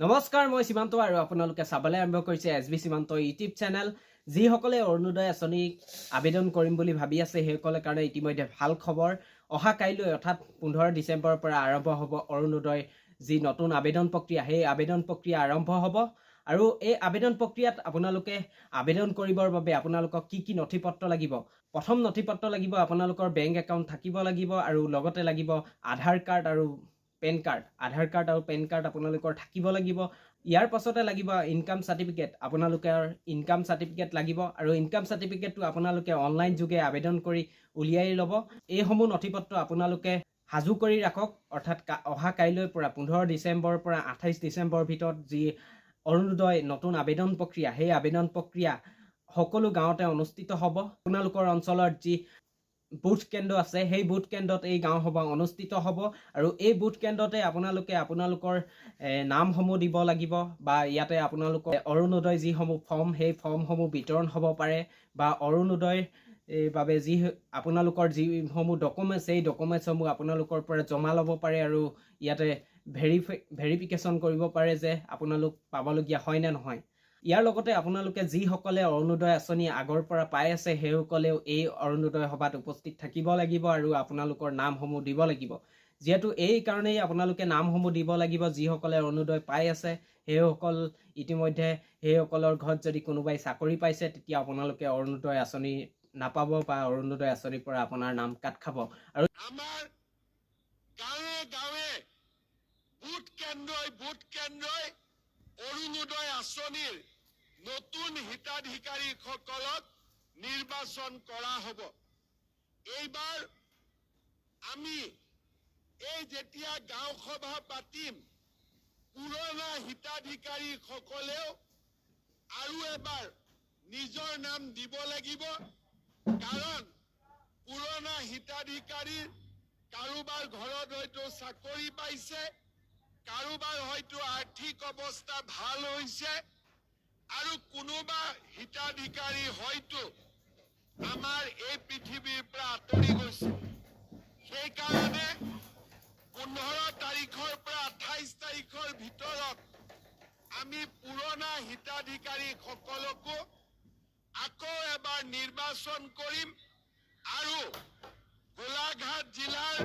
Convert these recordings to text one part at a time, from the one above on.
নমস্কাৰ মই সীমান্ত আৰু আপোনালোকে চাবলৈ আৰম্ভ কৰিছে এছবি সীমান্ত ইউটিউব চেনেল যিসকলে অৰুণোদয় আঁচনিক আবেদন কৰিম বুলি ভাবি আছে সেইসকলৰ কাৰণে ইতিমধ্যে ভাল খবৰ অহা কাইলৈ অৰ্থাৎ 15 ডিচেম্বৰৰ পৰা আৰম্ভ হ'ব অৰুণোদয় যি নতুন আবেদন প্ৰক্ৰিয়া সেই আবেদন প্ৰক্ৰিয়া আৰম্ভ হ'ব আৰু এই আবেদন প্ৰক্ৰিয়াত আপোনালোকে আবেদন কৰিবৰ বাবে আপোনালোকক কি নথিপত্ৰ লাগিব প্ৰথম নথিপত্ৰ লাগিব আপোনালোকৰ বেংক একাউণ্ট থাকিব লাগিব আৰু লগতে লাগিব আধাৰ কাৰ্ড আৰু পেন কাৰ্ড আধাৰ কাৰ্ড আৰু পেন কাৰ্ড আপোনালোকৰ থাকিব লাগিব ইয়াৰ পাছতে লাগিব ইনকাম সাৰ্টিফিকেট আপোনালোকৰ ইনকাম সাৰ্টিফিকেট লাগিব আৰু ইনকাম সাৰ্টিফিকেটটো আপোনালোকে অনলাইন যোগে আবেদন কৰি উলিয়াই ল'ব এই সমূহ নথিপত্ৰ আপোনালোকে হাজু কৰি ৰাখক অৰ্থাৎ অহা কাইলৈ পৰা 15 ডিচেম্বৰৰ পৰা 28 ডিচেম্বৰৰ ভিতৰত যি অৰুণোদয় নতুন আবেদন প্ৰক্ৰিয়া সেই আবেদন প্ৰক্ৰিয়া সকলো গাঁৱতে অনুষ্ঠিত হ'ব আপোনালোকৰ অঞ্চলৰ যি বুথ কেন্দ্ৰ আছে সেই বুথ কেন্দ্ৰত এই গাঁও সভা অনুষ্ঠিত হ'ব আৰু এই বুথ কেন্দ্ৰতে আপোনালোকৰ নামসমূহ দিব লাগিব বা ইয়াতে আপোনালোকৰ অৰুণোদয় যিসমূহ ফৰ্ম সেই ফৰ্মসমূহ বিতৰণ হ'ব পাৰে বা অৰুণোদয় বাবে যি আপোনালোকৰ যিসমূহ ডকুমেণ্টছ সেই ডকুমেণ্টছসমূহ আপোনালোকৰ পৰা জমা ল'ব পাৰে আৰু ইয়াতে ভেৰিফিকেশ্যন কৰিব পাৰে যে আপোনালোক পাবলগীয়া হয় নে নহয় ইয়াৰ লগতে আপোনালোকে যিসকলে অৰুণোদয় আঁচনি আগৰ পৰা পাই আছে সেইসকলেও এই অৰুণোদয় সভাত উপস্থিত থাকিব লাগিব আৰু আপোনালোকৰ নামসমূহ দিব লাগিব যেহেতু এই কাৰণেই আপোনালোকে নামসমূহ দিব লাগিব যিসকলে অৰুণোদয় পাই আছে সেইসকল ইতিমধ্যে সেইসকলৰ ঘৰত যদি কোনোবাই চাকৰি পাইছে তেতিয়া আপোনালোকে অৰুণোদয় আঁচনি নাপাব বা অৰুণোদয় আঁচনিৰ পৰা আপোনাৰ নাম কাট খাব আৰু আমাৰ গাঁৱে গাঁৱে বুথ কেন্দ্ৰই অৰুণোদয় আঁচনিৰ নতুন হিতাধিকাৰীসকলক নিৰ্বাচন কৰা হ'ব এইবাৰ আমি এই যেতিয়া গাঁও সভা পাতিম পুৰণা হিতাধিকাৰীসকলেও আৰু এবাৰ নিজৰ নাম দিব লাগিব কাৰণ পুৰণা হিতাধিকাৰীৰ কাৰোবাৰ ঘৰত হয়তো চাকৰি পাইছে কাৰোবাৰ হয়তো আৰ্থিক অৱস্থা ভাল হৈছে আৰু কোনোবা হিতাধিকাৰী হয়তো আমাৰ এই পৃথিৱীৰ পৰা আঁতৰি গৈছে সেইকাৰণে 15 তাৰিখৰ পৰা 28 তাৰিখৰ ভিতৰত আমি পুৰণা হিতাধিকাৰীসকলকো আকৌ এবাৰ নিৰ্বাচন কৰিম আৰু গোলাঘাট জিলাৰ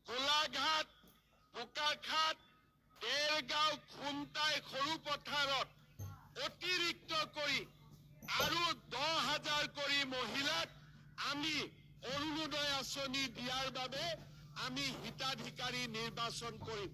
গোলাঘাট বোকাখাট দেৰগাঁও খুমটাই সৰু পথাৰত অতিৰিক্ত কৰি আৰু 10,000 কৰি মহিলাক আমি অৰুণোদয় আঁচনি দিয়াৰ বাবে আমি হিতাধিকাৰী নিৰ্বাচন কৰিম।